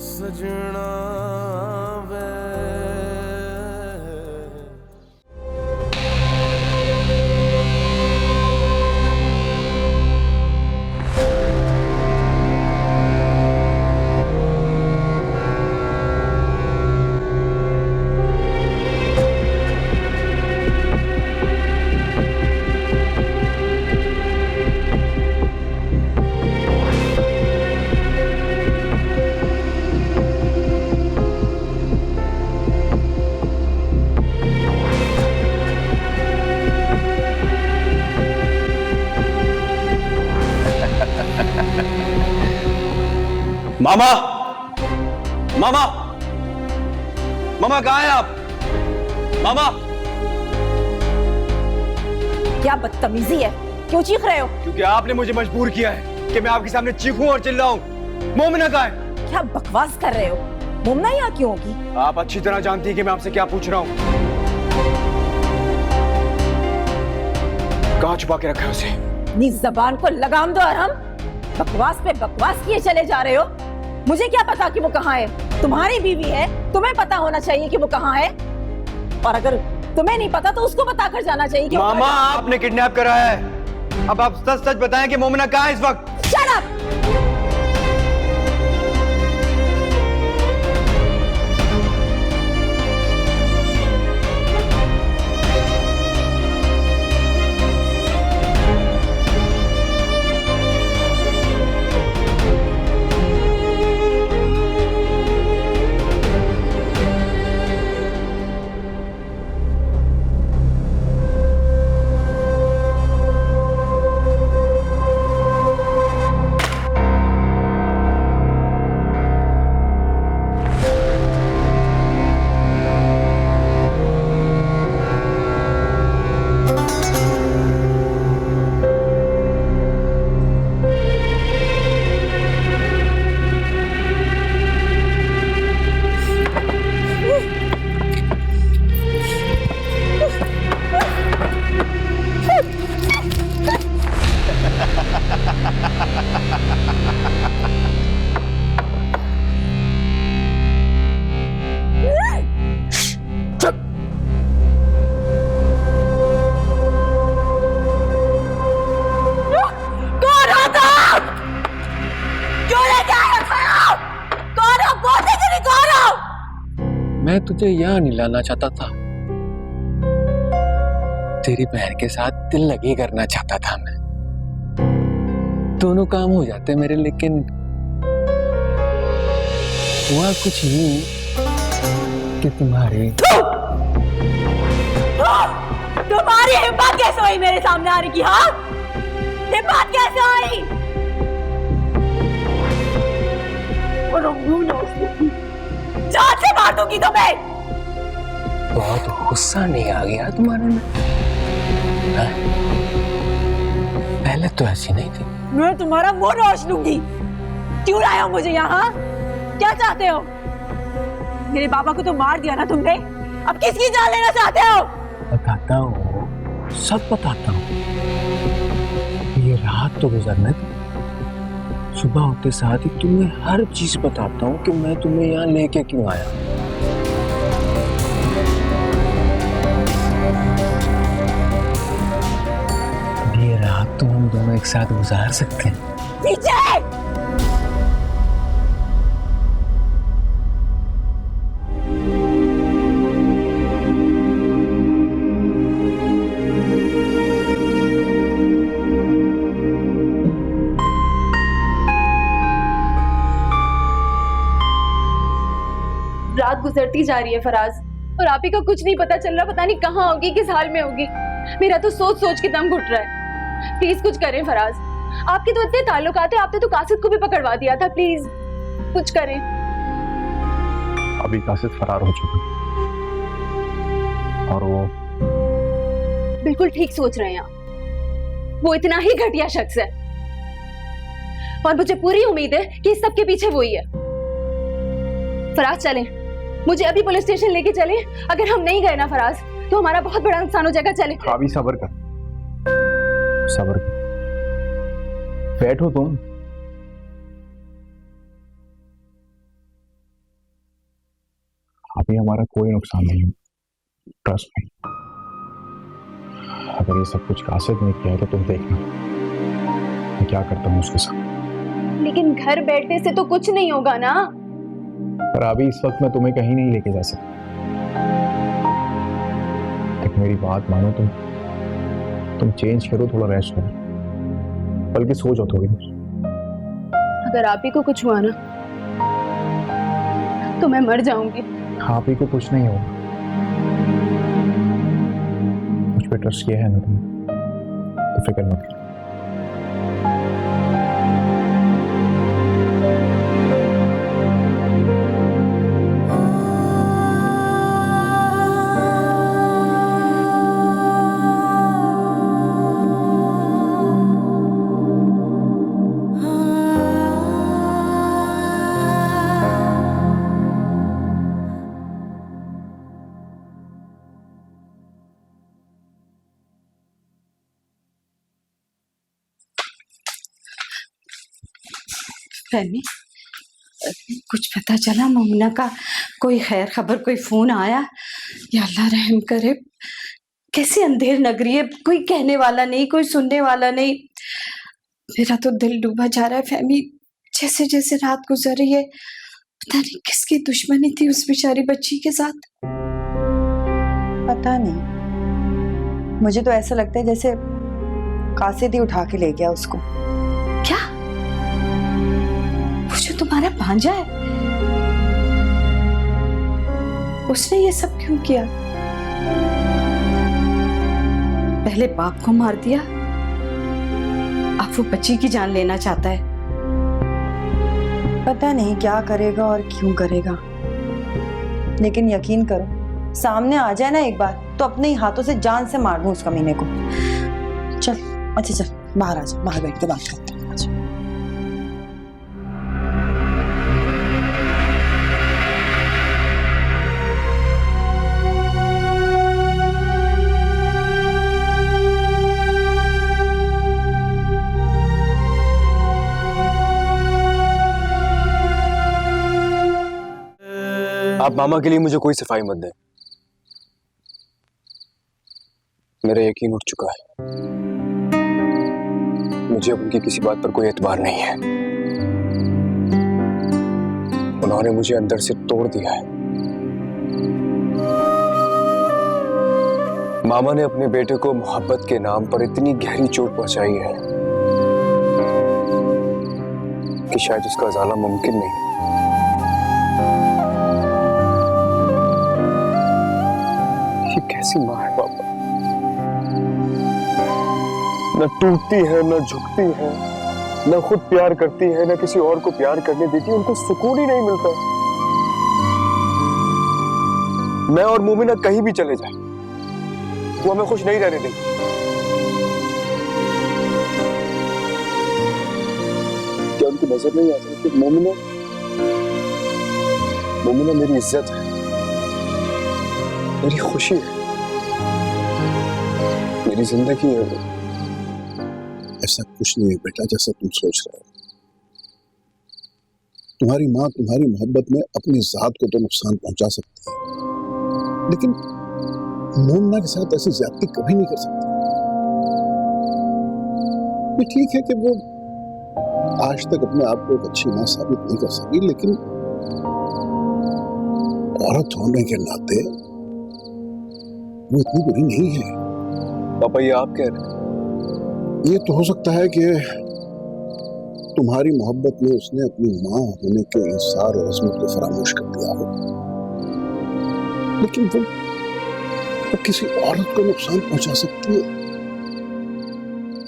सजना वे। मामा, मामा, मामा कहाँ हैं आप? मामा, क्या बदतमीजी है, क्यों चीख रहे हो? क्योंकि आपने मुझे मजबूर किया है कि मैं आपके सामने चीखूं और चिल्लाऊं। मोमिना कहाँ है? क्या बकवास कर रहे हो? मोमना यहाँ क्यों होगी? आप अच्छी तरह जानती हैं कि मैं आपसे क्या पूछ रहा हूँ। कहाँ छुपा के रखा है उसे? अपनी जबान को लगाम दो अरहम। बकवास पे बकवास किए चले जा रहे हो। मुझे क्या पता कि वो कहाँ है? तुम्हारी बीवी है, तुम्हें पता होना चाहिए कि वो कहाँ है। और अगर तुम्हें नहीं पता तो उसको बताकर जाना चाहिए कि मामा, आपने किडनैप करा है। अब आप सच सच बताएं कि मोमिना कहाँ है इस वक्त? Shut up! मैं तुझे यहाँ नहीं लाना चाहता था, तेरी बहन के साथ दिल लगी करना चाहता था मैं। दोनों काम हो जाते मेरे, लेकिन हुआ कुछ यूं कि तुम्हारी हिम्मत कैसे हुई मेरे सामने आने की? हाँ, हिम्मत कैसे हुई? जान से मार दूंगी तुम्हें। बहुत गुस्सा नहीं आ गया तुम्हारे में? पहले तो ऐसी नहीं थी। मैं तुम्हारा मुंह नोच लूंगी। क्यों लाए हो मुझे यहाँ? क्या चाहते हो? मेरे बाबा को तो मार दिया ना तुमने, अब किसकी जान लेना चाहते हो? बताता हूँ, सब बताता हूँ। ये रात तो गुजरने दो, सुबह होते साथ ही तुम्हें हर चीज बताता हूँ कि मैं तुम्हें यहाँ लेके क्यों आया। ये रात तो हम दोनों एक साथ गुजार सकते हैं। पीछे! रात गुजरती जा रही है फराज, और आप ही का कुछ नहीं पता चल रहा, पता नहीं कहाँ होगी, किस हाल में होगी। मेरा तो सोच सोच के दम घुट रहा है। प्लीज कुछ करें फराज, आपके तो इतने ताल्लुकात है, आपने तो कासिद को भी पकड़वा दिया था। प्लीज कुछ करें। अभी कासिद फरार हो चुका और वो बिल्कुल ठीक सोच रहे हैं आप, वो इतना ही घटिया शख्स है और मुझे पूरी उम्मीद है कि इस सब के पीछे वो ही है। फराज चलें, मुझे अभी पुलिस स्टेशन लेके चलें। अगर हम नहीं गए ना फराज तो हमारा बहुत बड़ा नुकसान हो जाएगा। चलें। अभी सब्र कर, सब्र कर, बैठो तुम। अभी हमारा कोई नुकसान नहीं है, ट्रस्ट मी। अगर ये सब कुछ कासिद ने किया है तो तुम देखना मैं क्या करता हूँ उसके साथ। लेकिन घर बैठने से तो कुछ नहीं होगा ना। पर अभी इस वक्त मैं तुम्हें कहीं नहीं लेके जा सकता। तक मेरी बात मानो, तुम चेंज करो, थोड़ा रेस्ट करो, बल्कि सो जाओ थोड़ी देर। अगर आप ही को कुछ हुआ ना तो मैं मर जाऊंगी। आप ही को कुछ नहीं होगा, मुझ पे ट्रस्ट किया है ना तुमने, तो फिक्र मत करो। फहमी, कुछ पता चला मोमिना का? कोई खैर खबर, कोई फोन आया? या अल्लाह रहम करे। कैसी अंधेर नगरी है, कोई कहने वाला नहीं, कोई सुनने वाला नहीं। मेरा तो दिल डूबा जा रहा है फहमी। जैसे जैसे रात गुजर रही है, पता नहीं किसकी दुश्मनी थी उस बेचारी बच्ची के साथ। पता नहीं, मुझे तो ऐसा लगता है जैसे कासिद ही उठा के ले गया उसको। क्या? वो जो तुम्हारा भांजा है, उसने ये सब क्यों किया? पहले बाप को मार दिया, अब वो बच्ची की जान लेना चाहता है। पता नहीं क्या करेगा और क्यों करेगा, लेकिन यकीन करो सामने आ जाए ना एक बार तो अपने ही हाथों से जान से मार दूं उस कमीने को। चल अच्छा चल बाहर आ जा, बाहर बैठ के बात करते हैं। आप मामा के लिए मुझे कोई सफाई मत दें, मेरा यकीन उठ चुका है। मुझे अब उनकी किसी बात पर कोई एतबार नहीं है। उन्होंने मुझे अंदर से तोड़ दिया है। मामा ने अपने बेटे को मोहब्बत के नाम पर इतनी गहरी चोट पहुंचाई है कि शायद उसका इजाला मुमकिन नहीं। ये कैसी माँ है पापा, न टूटती है, न झुकती है, न खुद प्यार करती है, न किसी और को प्यार करने देती है। उनको सुकून ही नहीं मिलता। मैं और मोमिना कहीं भी चले जाएं, वो हमें खुश नहीं रहने देगी। क्या उनकी नजर नहीं आता कि मोमिना मेरी इज्जत है, मेरी खुशी है, मेरी जिंदगी है वो। ऐसा कुछ नहीं है बेटा जैसा तुम सोच रहे हो। तुम्हारी माँ तुम्हारी मोहब्बत में अपनी जात को तो नुकसान पहुंचा सकती है, लेकिन मोमिना के साथ ऐसी ज्यादती कभी नहीं कर सकती। ये ठीक है कि वो आज तक अपने आप को एक अच्छी माँ साबित नहीं कर सकी, लेकिन औरत होने के नाते वो इतनी बुरी नहीं है। पापा ये आप कह रहे हैं? ये तो हो सकता है कि तुम्हारी मोहब्बत में उसने अपनी माँ होने के इंसार और अजमत को फरामोश कर दिया हो, लेकिन वो किसी औरत को नुकसान पहुंचा सकती है,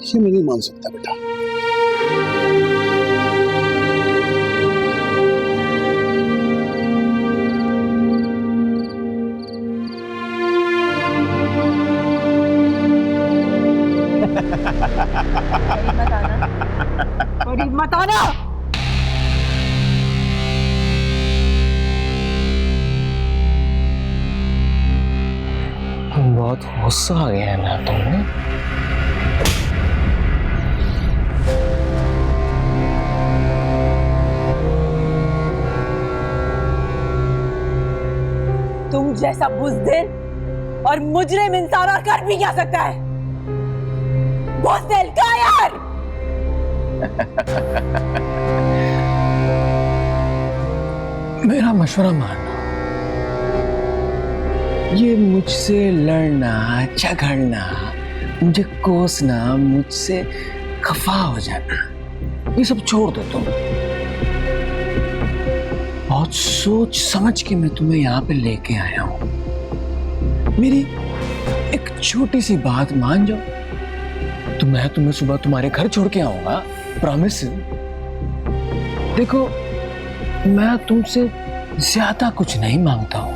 ये मैं नहीं मान सकता बेटा। बड़ी मत आना। बहुत गुस्सा आ गया है ना तुम्हें? तुम जैसा बुज़दिल और मुजरिम इंसान और कर भी क्या सकता है? बुज़दिल कायर। मेरा मशवरा मानो, ये मुझसे लड़ना, झगड़ना, मुझे कोसना, मुझसे खफा हो जाना, ये सब छोड़ दो तुम। बहुत सोच समझ के मैं तुम्हें यहाँ पे लेके आया हूं। मेरी एक छोटी सी बात मान जाओ तो मैं तुम्हें सुबह तुम्हारे घर छोड़ के आऊंगा, प्रॉमिस। देखो, मैं तुमसे ज्यादा कुछ नहीं मांगता हूं,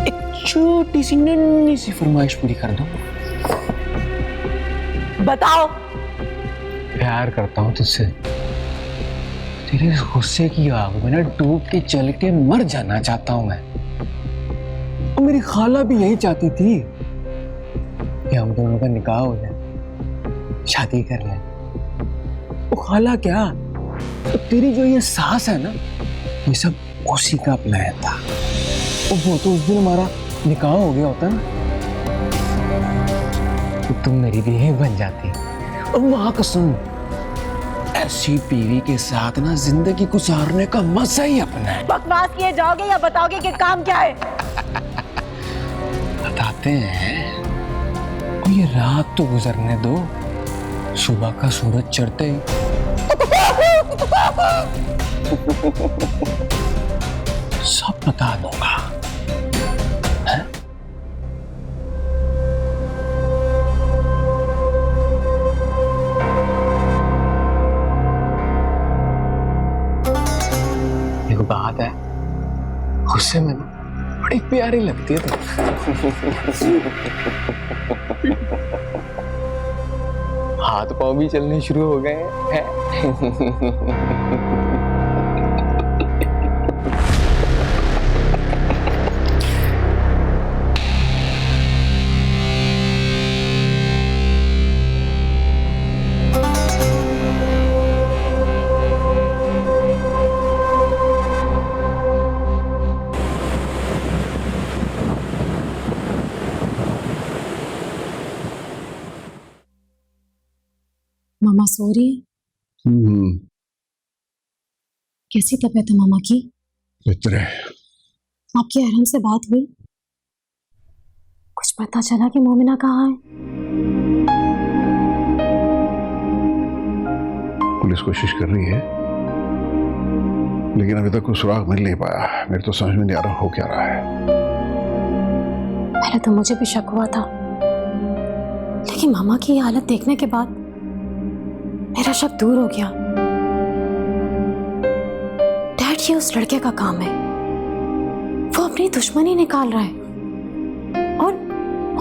एक छोटी सी नन्ही सी फरमाइश पूरी कर दो। बताओ। प्यार करता हूं तुझसे, तेरे इस गुस्से की आग में ना डूब के जल के मर जाना चाहता हूं मैं। और मेरी खाला भी यही चाहती थी कि हम दोनों का निकाह हो जाए, शादी कर लें। वो खाला क्या, तो तेरी जो ये सास है ना, ये सब उसी का प्लान था। वो तो उस दिन हमारा निकाह हो गया होता ना, तो तुम मेरी बीवी बन जाती। और मां कसम, ऐसी बीवी के साथ ना जिंदगी गुजारने का मजा ही अपना है। बकवास किए जाओगे या बताओगे कि काम क्या है? बताते हैं। और ये रात तो गुजरने दो, सुबह का सूरज चढ़ते ही सब बता दूंगा। है? एक बात है, गुस्से में बड़ी प्यारी लगती है तुम। हाथ पांव भी चलने शुरू हो गए हैं। मामा सो रही है? कैसी तबीयत है मामा की? बेहतर है। आपकी अरहम से बात हुई? कुछ पता चला कि मोमिना कहाँ है? पुलिस कोशिश कर रही है, लेकिन अभी तक कोई सुराग मिल नहीं पाया। मेरे तो समझ में नहीं आ रहा हो क्या रहा है। पहले तो मुझे भी शक हुआ था, लेकिन मामा की ये हालत देखने के बाद मेरा शक दूर हो गया। डैड, ये उस लड़के का काम है, वो अपनी दुश्मनी निकाल रहा है। और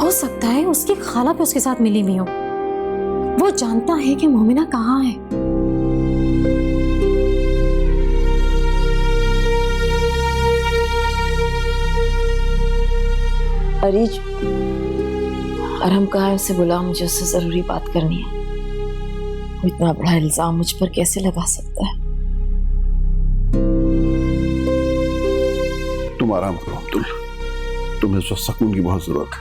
हो सकता है उसकी खाला भी उसके साथ मिली हुई हो। वो जानता है कि मोमिना कहाँ है। अरीज, अरहम कहा है, उसे बुला, मुझे उससे जरूरी बात करनी है। वो इतना बड़ा इल्जाम मुझ पर कैसे लगा सकता है? तुम आराम करो अब्दुल, तुम्हें इस वक्त सुकून की बहुत जरूरत है।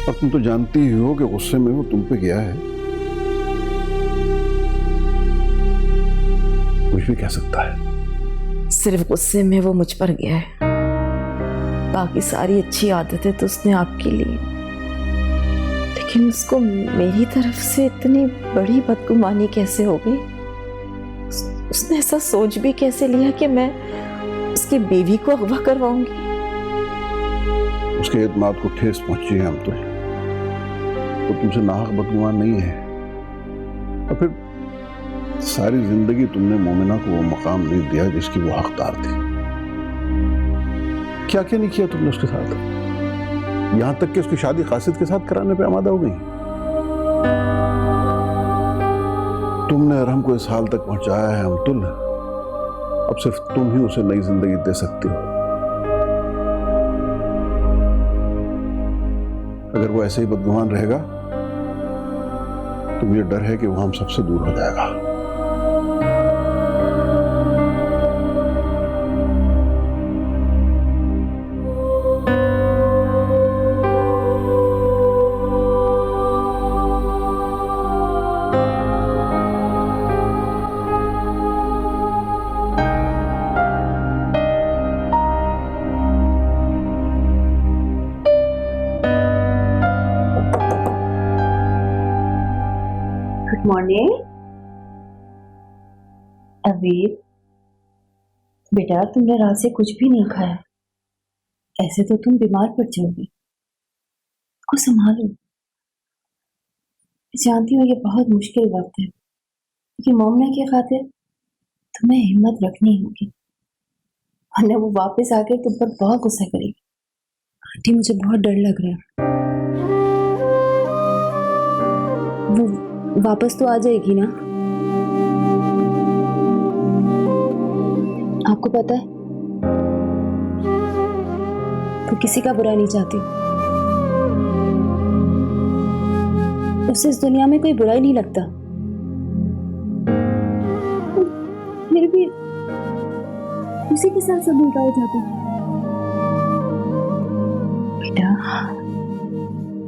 और तुम तो जानती ही हो कि गुस्से में वो तुम पे गया है, कुछ भी कह सकता है। सिर्फ गुस्से में वो मुझ पर गया है, बाकी सारी अच्छी आदतें तो उसने आपके लिए, लेकिन उसको मेरी तरफ से इतनी बड़ी बदगुमानी कैसे हो गई? उसने ऐसा सोच भी कैसे लिया कि मैं उसकी बीवी को अगवा करवाऊंगी? उसके एतमाद को ठेस पहुंची है अब्दुल, वो तुमसे नाहक बदगुमान नहीं है। और फिर सारी जिंदगी तुमने मोमिना को वो मकाम नहीं दिया जिसकी वो हकदार थी। क्या क्या नहीं किया तुमने उसके साथ, यहां तक कि उसकी शादी कासिद के साथ कराने पे आमादा हो गई। तुमने अरहम को इस हाल तक पहुंचाया है अब्दुल, अब सिर्फ तुम ही उसे नई जिंदगी दे सकती हो। अगर वो ऐसे ही बदगुमान रहेगा तो मुझे डर है कि वो हम सबसे दूर हो जाएगा। मॉर्निंग। अबीर बेटा, तुमने रात से कुछ भी नहीं खाया, ऐसे तो तुम बीमार पड़ जाओगे। को संभालो। जानती हो ये बहुत मुश्किल वक्त है, क्योंकि मोमना की खातिर तुम्हें हिम्मत रखनी होगी, वरना वो वापस आकर तुम पर बहुत गुस्सा करेगी। आंटी मुझे बहुत डर लग रहा है। वो वापस तो आ जाएगी ना? आपको पता है वो किसी का बुरा नहीं चाहती, उससे इस दुनिया में कोई बुरा ही नहीं लगता। फिर भी उसी के साथ सब उल्टा हो जाता है। बेटा,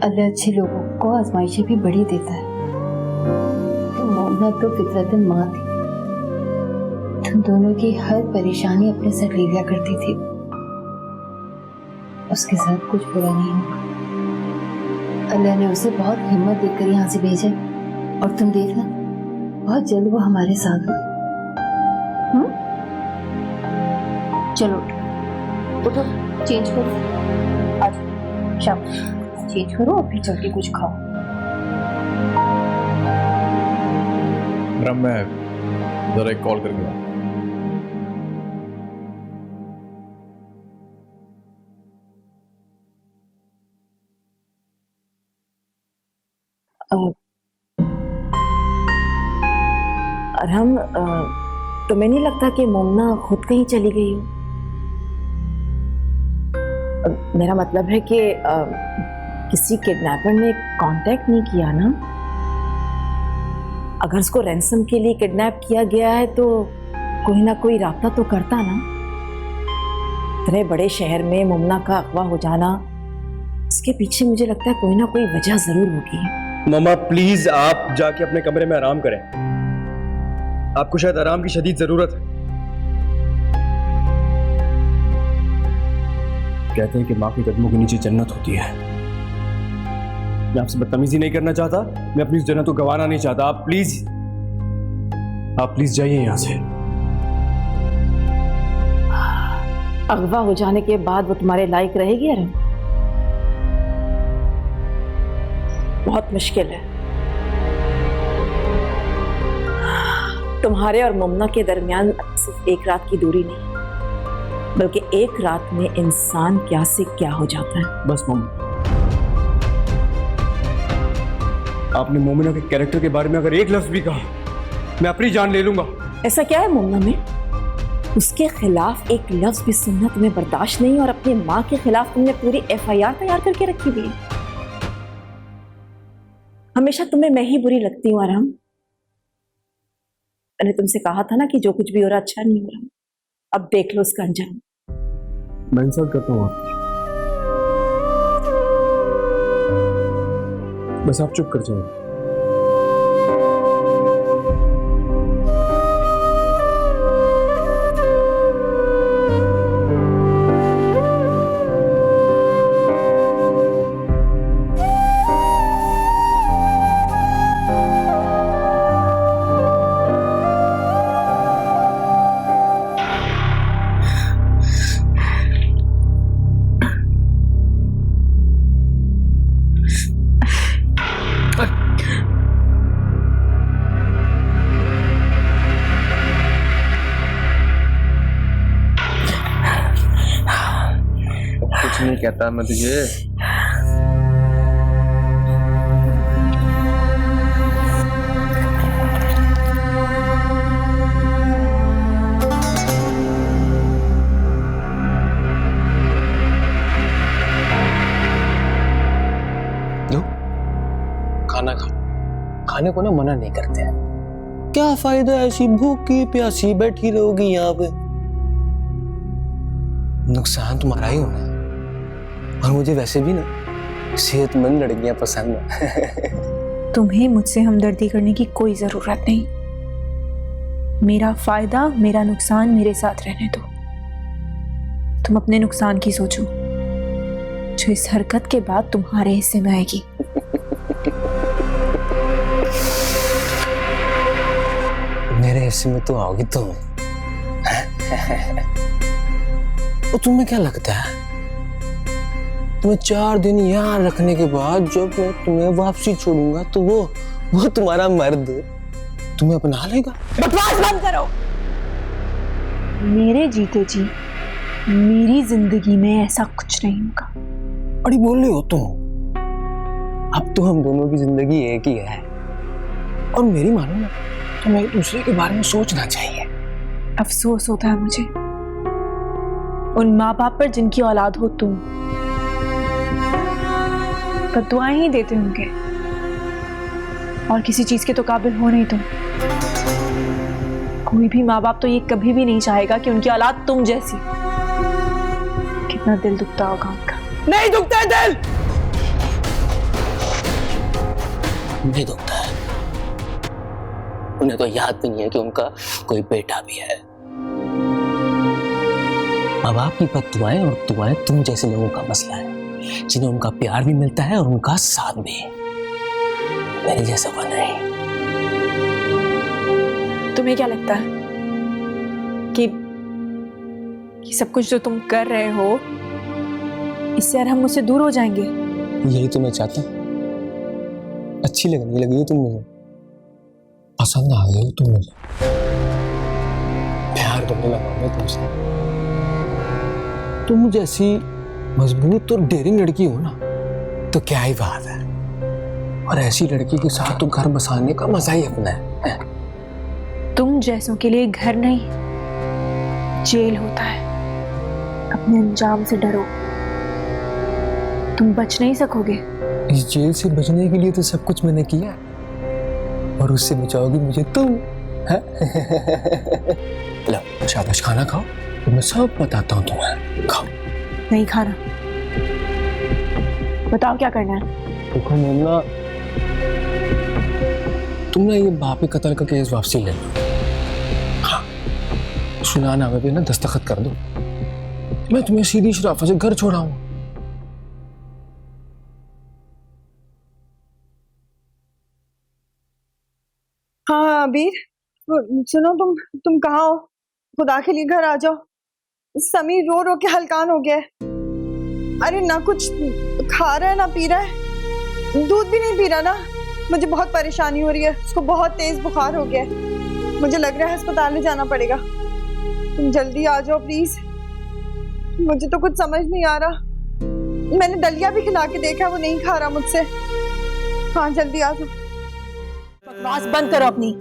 अल्लाह अच्छे लोगों को आजमाइशें भी बड़ी देता है। मोमना तो फितरत माँ थी, तुम दोनों की हर परेशानी अपने साथ ले लिया करती थी, उसके साथ कुछ बुरा नहीं होगा। अल्लाह ने उसे बहुत हिम्मत देकर यहाँ से भेजा, और तुम देखना बहुत जल्द वो हमारे साथ हो। चलो उठो, चेंज करो, आज शाम चेंज करो और फिर चल के कुछ खाओ। मैं जरा एक कॉल करके आऊं। अरहम, तुम्हें नहीं लगता कि मोमना खुद कहीं चली गई हो? मेरा मतलब है कि किसी किडनैपर ने कांटेक्ट नहीं किया ना? अगर उसको रैंसम के लिए किडनैप किया गया है तो कोई ना कोई राब्ता तो करता ना। इतने बड़े शहर में मोमना का अगवा हो जाना, इसके पीछे मुझे लगता है कोई ना कोई वजह जरूर होगी। मामा प्लीज आप जाके अपने कमरे में आराम करें, आपको शायद आराम की शदीद जरूरत है। कहते हैं कि माँ के कदमों के नीचे जन्नत होती है। मैं आपसे बदतमीजी नहीं करना चाहता, मैं अपनी इस जन्नत को गंवाना नहीं चाहता। आप प्लीज जाइए यहाँ से। अगवा हो जाने के बाद वो तुम्हारे लायक रहेगी? अरे बहुत मुश्किल है। तुम्हारे और मोमना के दरमियान सिर्फ एक रात की दूरी नहीं, बल्कि एक रात में इंसान क्या से क्या हो जाता है। बस मोमिना, आपने मोमिना के कैरेक्टर के बारे में अगर एक लफ्ज भी कहा, मैं अपनी जान ले लूंगा। ऐसा क्या है मोमना में? उसके खिलाफ एक लफ्ज भी सुनना तुम्हें बर्दाश्त नहीं, और अपनी माँ के खिलाफ तुमने पूरी FIR तैयार करके रखी हुई है। हमेशा तुम्हें मैं ही बुरी लगती हूँ आराम। मैंने तुमसे कहा था ना कि जो कुछ भी हो रहा अच्छा नहीं हो रहा। अब देख लो उसका अंजाम। मैं इंसल्ट करता हूँ आपकी, बस आप चुप कर जाइए। नहीं कहता मैं तुझे। खाना खा, खाने को ना मना नहीं करते हैं। क्या फायदा ऐसी भूखी प्यासी बैठी रहोगी यहाँ पे? नुकसान तुम्हारा ही होना है, और मुझे वैसे भी ना सेहतमंद लड़कियां पसंद है। तुम्हें मुझसे हमदर्दी करने की कोई जरूरत नहीं। मेरा फायदा, मेरा नुकसान मेरे साथ रहने दो। तुम अपने नुकसान की सोचो, जो इस हरकत के बाद तुम्हारे हिस्से में आएगी। भविष्य में तो आओगी तुम। और तुम्हें क्या लगता है तुम्हें 4 दिन यहाँ रखने के बाद जब मैं तुम्हें वापसी छोड़ूंगा तो वो तुम्हारा मर्द तुम्हें अपना लेगा? बकवास बंद करो। मेरे जीते जी मेरी जिंदगी में ऐसा कुछ नहीं होगा। अरे बोल रही हो तुम? अब तो हम दोनों की जिंदगी एक ही है और मेरी मानो ना तो मैं एक दूसरे के बारे में सोचना चाहिए। अफसोस होता है मुझे उन माँ बाप पर जिनकी औलाद हो तुम। बद्दुआएं ही देते होंगे और किसी चीज के तो काबिल हो नहीं तुम। कोई भी माँ बाप तो ये कभी भी नहीं चाहेगा कि उनकी औलाद तुम जैसी। कितना दिल दुखता होगा उनका। नहीं दुखता है दिल, नहीं दुखता है। उन्हें तो याद भी नहीं है कि उनका कोई बेटा भी है। माँ बाप की बद्दुआएं और दुआएं तुम जैसे लोगों का मसला है, जिन्हें उनका प्यार भी मिलता है और उनका साथ भी। मेरे जैसा बना नहीं। तुम्हें क्या लगता है कि सब कुछ जो तुम कर रहे हो इससे यार हम मुझसे दूर हो जाएंगे? यही तो मैं चाहता हूँ। अच्छी लगने लगी हो तुम मुझे, पसंद आ गई हो तुम मुझे, प्यार करने लगा मैं तुमसे। तुम जैसी मजबूत और डेयरिंग लड़की हो ना तो क्या ही बात है। और ऐसी लड़की के साथ तो घर बसाने का मजा ही अपना है। तुम जैसों के लिए घर नहीं जेल होता है। अपने अंजाम से डरो, तुम बच नहीं सकोगे। इस जेल से बचने के लिए तो सब कुछ मैंने किया है और उससे बचाओगी मुझे तुम। लो शाबाश, खाना खाओ तो मैं सब बताता हूँ तुम्हें। खाओ। नहीं खाना। बताओ क्या करना है? देखो मोमना, तुम ना ये बापी कत्ल का केस वापसी ले लो। हाँ, सुनानामे पे ना दस्तखत कर दो। मैं तुम्हें सीधी शराफत से घर छोड़ाऊंगा। हाँ अबीर, सुनो, तुम कहाँ हो? खुदा के लिए घर आ जाओ। समीर रो रो के हलकान हो गया है। अरे ना कुछ खा रहा है ना पी रहा है, दूध भी नहीं पी रहा ना। मुझे बहुत परेशानी हो रही है, उसको बहुत तेज बुखार हो गया है। मुझे लग रहा है अस्पताल में जाना पड़ेगा। तुम जल्दी आ जाओ प्लीज, मुझे तो कुछ समझ नहीं आ रहा। मैंने दलिया भी खिला के देखा, वो नहीं खा रहा मुझसे। हाँ जल्दी आ जाओ। बकवास बंद करो अपनी।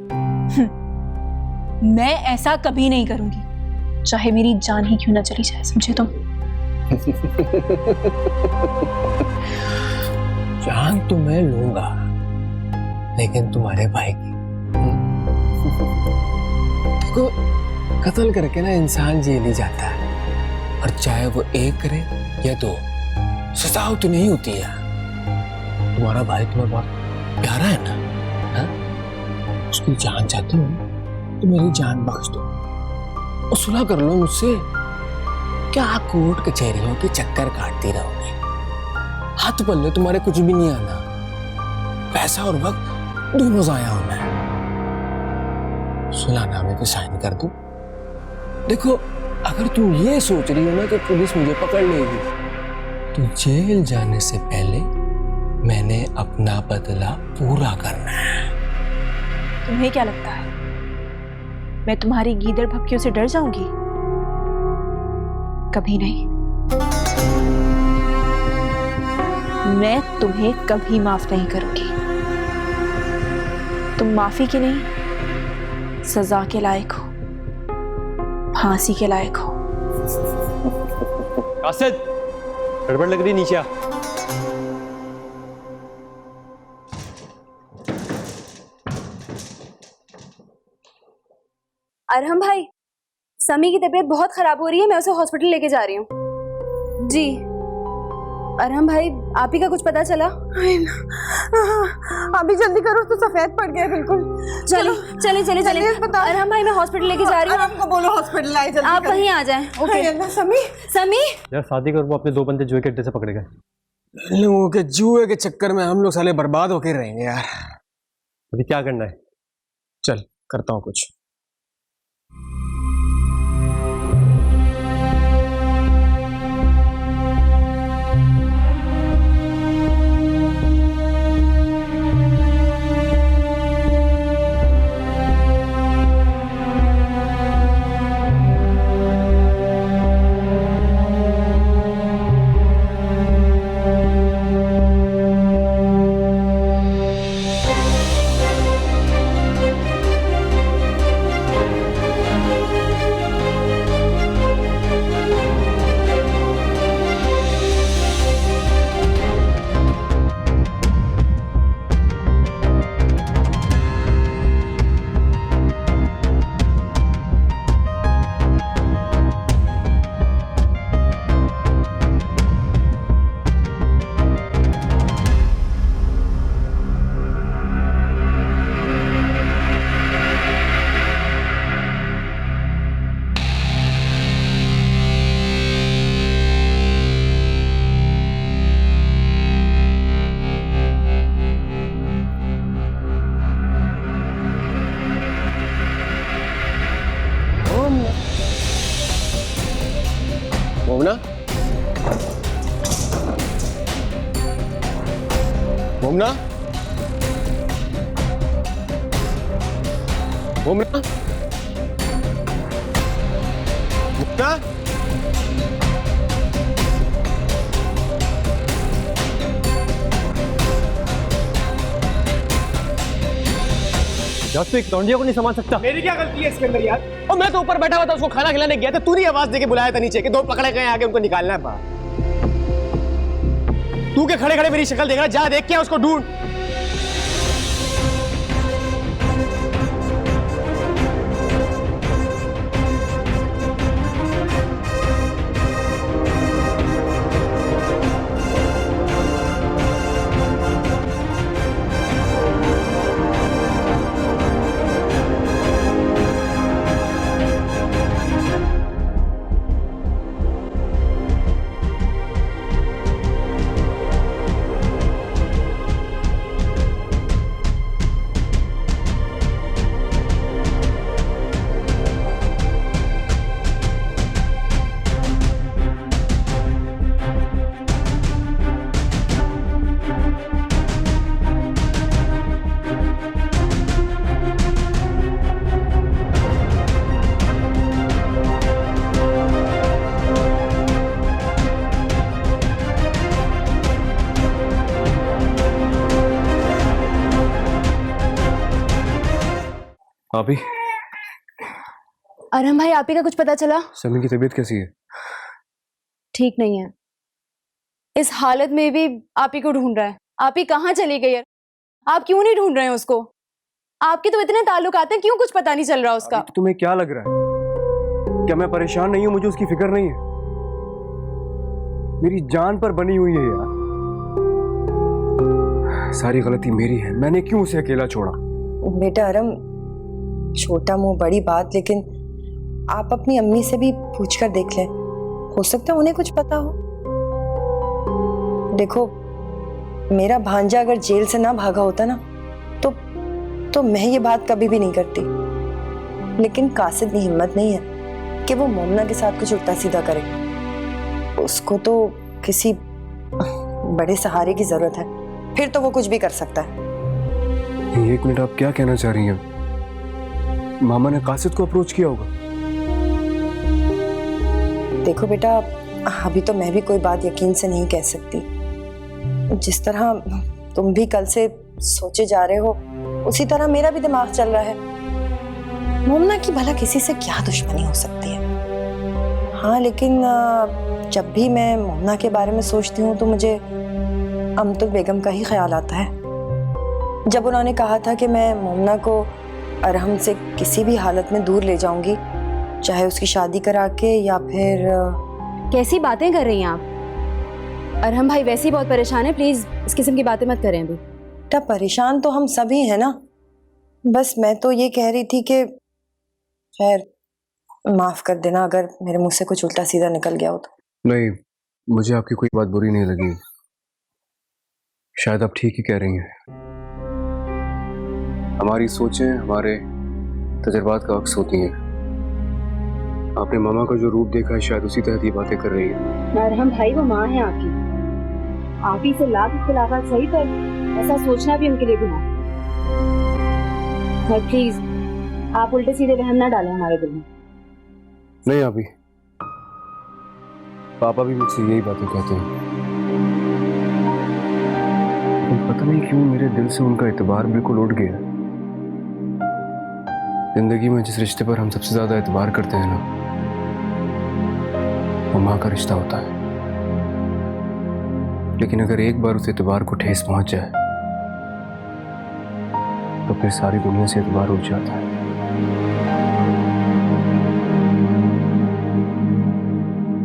मैं ऐसा कभी नहीं करूंगी, चाहे मेरी जान ही क्यों ना चली जाए, समझे तुम? जान तो मैं लूंगा लेकिन तुम्हारे भाई की। देखो, कत्ल करके ना इंसान जेल ही जाता है, और चाहे वो एक करे या दो, सजा तो नहीं होती है। तुम्हारा भाई तुम्हें बहुत प्यारा है ना? हा? उसकी जान चाहते हो तो मेरी जान बख्श दो और सुलह कर लो मुझसे। क्या कोर्ट कचहरियों के चक्कर काटती रहोगी? हाथ पल्ले तुम्हारे कुछ भी नहीं आना, पैसा और वक्त दोनों जाया होना है। सुलहनामे पे साइन कर दो। देखो, अगर तुम ये सोच रही हो ना कि पुलिस मुझे पकड़ लेगी, तो जेल जाने से पहले मैंने अपना बदला पूरा करना है। तुम्हें क्या लगता है मैं तुम्हारी गीदड़ भपकियों से डर जाऊंगी? कभी नहीं। मैं तुम्हें कभी माफ नहीं करूंगी। तुम माफी के नहीं, सजा के लायक हो, फांसी के लायक हो। कासिद, गड़बड़ लग रही, नीचे आ। अरहम भाई, समी की तबीयत बहुत खराब हो रही है, मैं उसे हॉस्पिटल लेके जा रही हूँ। जी अरहम भाई, आप ही का कुछ पता चला? अभी जल्दी करो, तो सफेद पड़ गया बिल्कुल। चलो चले चले चले। अरहम भाई, मैं हॉस्पिटल लेके जा रही हूँ। अरहम को बोलो हॉस्पिटल आए जल्दी। आप वहीं आ जाएं। ओके। समी, समी यार शादी कर, वो अपने 2 बंदे जुए के अड्डे से पकड़े गए। लोगों के जुए के चक्कर में हम लोग साले बर्बाद होके रहेंगे यार। अभी क्या करना है? चल करता हूँ कुछ। मोमना, मोमना, मोमना, मोमना, यार तू एक लौंडिया को नहीं संभाल सकता। मेरी क्या गलती है इसके अंदर यार? और मैं तो ऊपर बैठा हुआ था, उसको खाना खिलाने गया था, तू नहीं आवाज देके बुलाया था नीचे कि दो पकड़े गए आगे उनको निकालना है बाहर। तू के खड़े खड़े मेरी शक्ल देख रहा, जा देख के उसको ढूंढ। अभी अरहम भाई, आप ही का कुछ पता चला? समीर की तबीयत कैसी है? ठीक नहीं है। इस हालत में भी आप ही को ढूंढ रहा है। आप ही कहाँ चली गई है? आप क्यों नहीं ढूंढ रहे हैं उसको? आपके तो इतने ताल्लुकात हैं, क्यों कुछ पता नहीं चल रहा उसका? तो तुम्हें क्या लग रहा है? क्या मैं परेशान नहीं हूं? मुझे उसकी फिक्र नहीं है। मेरी जान पर बनी हुई है यार। सारी गलती मेरी है, मैंने क्यों उसे अकेला छोड़ा? बेटा अरम, छोटा मुंह बड़ी बात, लेकिन आप अपनी अम्मी से भी पूछ कर देख लें, हो सकता है उन्हें कुछ पता हो। देखो, मेरा भांजा अगर जेल से ना भागा होता ना तो मैं ये बात कभी भी नहीं करती। लेकिन कासिद की हिम्मत नहीं है कि वो मोमना के साथ कुछ उल्टा सीधा करे। उसको तो किसी बड़े सहारे की जरूरत है, फिर तो वो कुछ भी कर सकता है। एक मिनट, आप क्या कहना चाह रही हैं? मामा ने कासिद को अप्रोच किया होगा? देखो बेटा, अभी तो मैं भी कोई बात यकीन से नहीं कह सकती। जिस तरह तुम भी कल से सोचे जा रहे हो, उसी तरह मेरा भी दिमाग चल रहा है। मोमना की भला किसी से क्या दुश्मनी हो सकती है? हाँ, लेकिन जब भी मैं मोमना के बारे में सोचती हूँ तो मुझे अमतुल बेगम का ही ख्याल आता है। जब उन्होंने कहा था कि मैं मोमना को अरहम से किसी भी हालत में दूर ले जाऊंगी, चाहे उसकी शादी करा के या फिर। कैसी बातें कर रही हैं आप? अरहम भाई वैसे ही बहुत परेशान है, प्लीज इस किस्म की बातें मत करें अभी। बेटा, परेशान तो हम सभी हैं ना। बस मैं तो ये कह रही थी कि खैर माफ कर देना अगर मेरे मुंह से कुछ उल्टा सीधा निकल गया हो तो। नहीं, मुझे आपकी कोई बात बुरी नहीं लगी। शायद आप ठीक ही कह रही हैं। हमारी सोचें हमारे तजुर्बात का अक्स होती हैं। आपने मामा का जो रूप देखा है, शायद उसी तरह की बातें कर रही है। अरहम भाई, वो माँ है आपकी। आप ही से लाख इख्तिलाफात सही, पर ऐसा सोचना भी उनके लिए गुनाह। और प्लीज आप उल्टे सीधे वहम ना डालें हमारे दिल में। नहीं अभी, पापा भी मुझसे यही बातें कहते हैं। पता नहीं क्यों मेरे दिल से उनका एतबार बिल्कुल उठ गया। जिंदगी में जिस रिश्ते पर हम सबसे ज्यादा एतबार करते हैं ना, वो माँ का रिश्ता होता है। लेकिन अगर एक बार उस एतबार को ठेस पहुंच जाए तो फिर सारी दुनिया से एतबार उठ जाता है।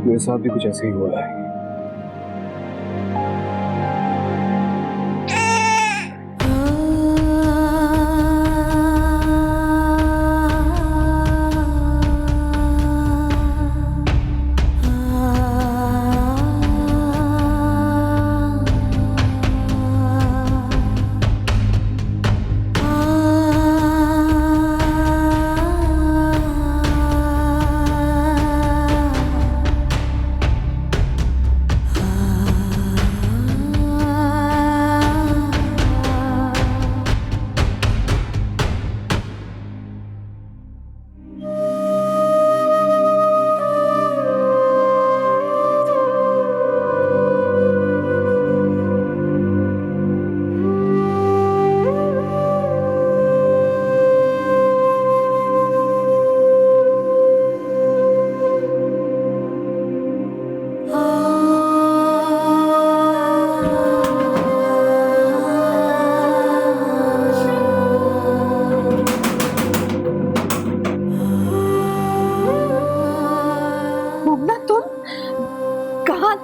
मेरे साथ भी कुछ ऐसे ही हुआ है।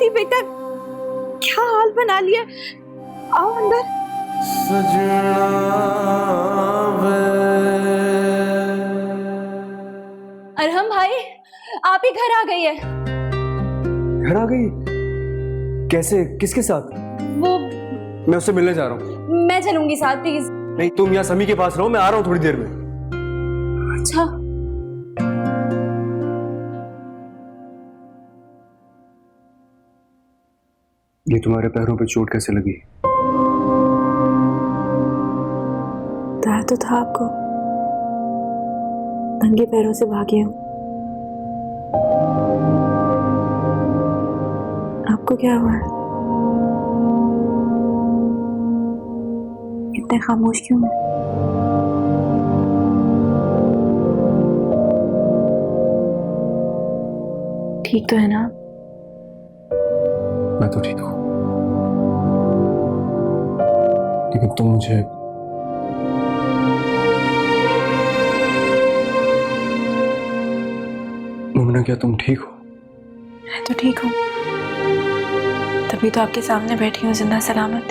आरती बेटा, क्या हाल बना लिया। आओ अंदर। सजना वे अरहम भाई, आप ही घर आ गई है। घर आ गई? कैसे, किसके साथ? वो मैं उससे मिलने जा रहा हूँ। मैं चलूंगी साथ, प्लीज। नहीं, तुम यहाँ समी के पास रहो, मैं आ रहा हूँ थोड़ी देर में। अच्छा। ये तुम्हारे पैरों पे चोट कैसे लगी? डर तो था आपको, नंगे पैरों से भागे हूँ। आपको क्या हुआ? इतने खामोश क्यों हैं? ठीक तो है ना? मैं तो ठीक हूँ, लेकिन तुम मुझे मोमिना, क्या तुम ठीक हो? मैं तो ठीक हूँ, तभी तो आपके सामने बैठी हूँ जिंदा सलामत।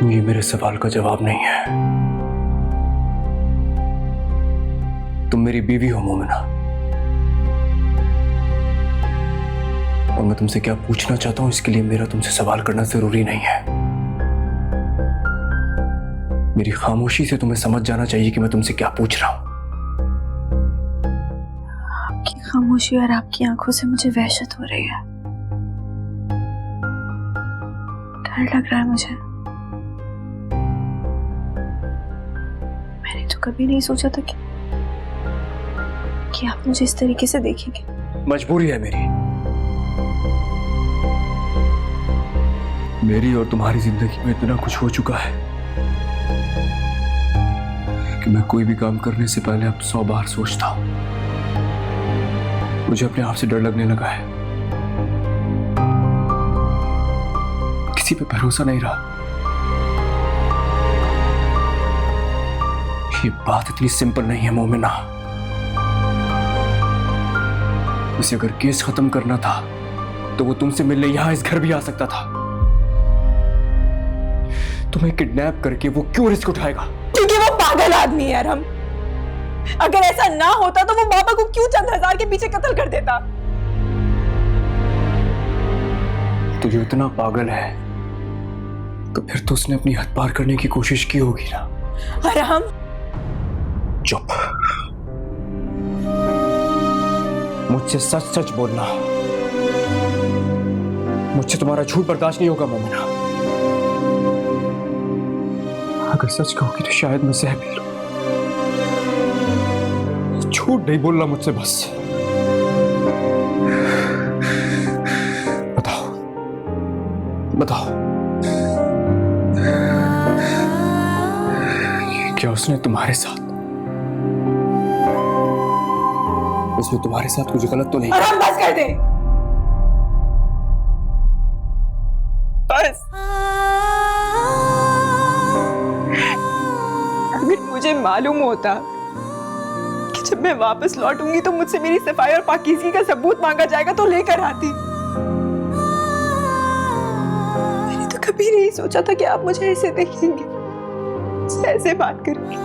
ये मेरे सवाल का जवाब नहीं है। तुम मेरी बीवी हो मोमिना, और मैं तुमसे क्या पूछना चाहता हूं इसके लिए मेरा तुमसे सवाल करना जरूरी नहीं है। मेरी खामोशी से तुम्हें समझ जाना चाहिए कि मैं तुमसे क्या पूछ रहा हूं। आपकी खामोशी और आपकी आंखों से मुझे वहशत हो रही है। डर लग रहा है मुझे। मैंने तो कभी नहीं सोचा था कि आप मुझे इस तरीके से देखेंगे। मजबूरी है मेरी और तुम्हारी जिंदगी में इतना कुछ हो चुका है कि मैं कोई भी काम करने से पहले अब 100 बार सोचता हूं। मुझे अपने आप से डर लगने लगा है, किसी पे भरोसा नहीं रहा। ये बात इतनी सिंपल नहीं है मोमिना। उसे अगर केस खत्म करना था तो वो तुमसे मिलने यहां इस घर भी आ सकता था। तुम्हें किडनैप करके वो क्यों रिस्क उठाएगा? क्योंकि वो पागल आदमी है अरहम। अगर ऐसा ना होता तो वो पापा को क्यों चंद हजार के पीछे कत्ल कर देता? तो जो इतना पागल है तो फिर तो उसने अपनी हद पार करने की कोशिश की होगी ना। अरहम, चुप। मुझसे सच सच बोलना। मुझसे तुम्हारा झूठ बर्दाश्त नहीं होगा मोमिना। अगर सच कहोगी तो शायद मैं सह भी लूं। झूठ नहीं बोलना मुझसे बस। बताओ बताओ, क्या उसने तुम्हारे साथ, उसमें तुम्हारे साथ कुछ गलत तो नहीं? अरहम बस कर दे, बस। अगर मुझे मालूम होता कि जब मैं वापस लौटूंगी तो मुझसे मेरी सफाई और पाकीज़गी का सबूत मांगा जाएगा तो लेकर आती। मैंने तो कभी नहीं सोचा था कि आप मुझे ऐसे देखेंगे, ऐसे बात करेंगे।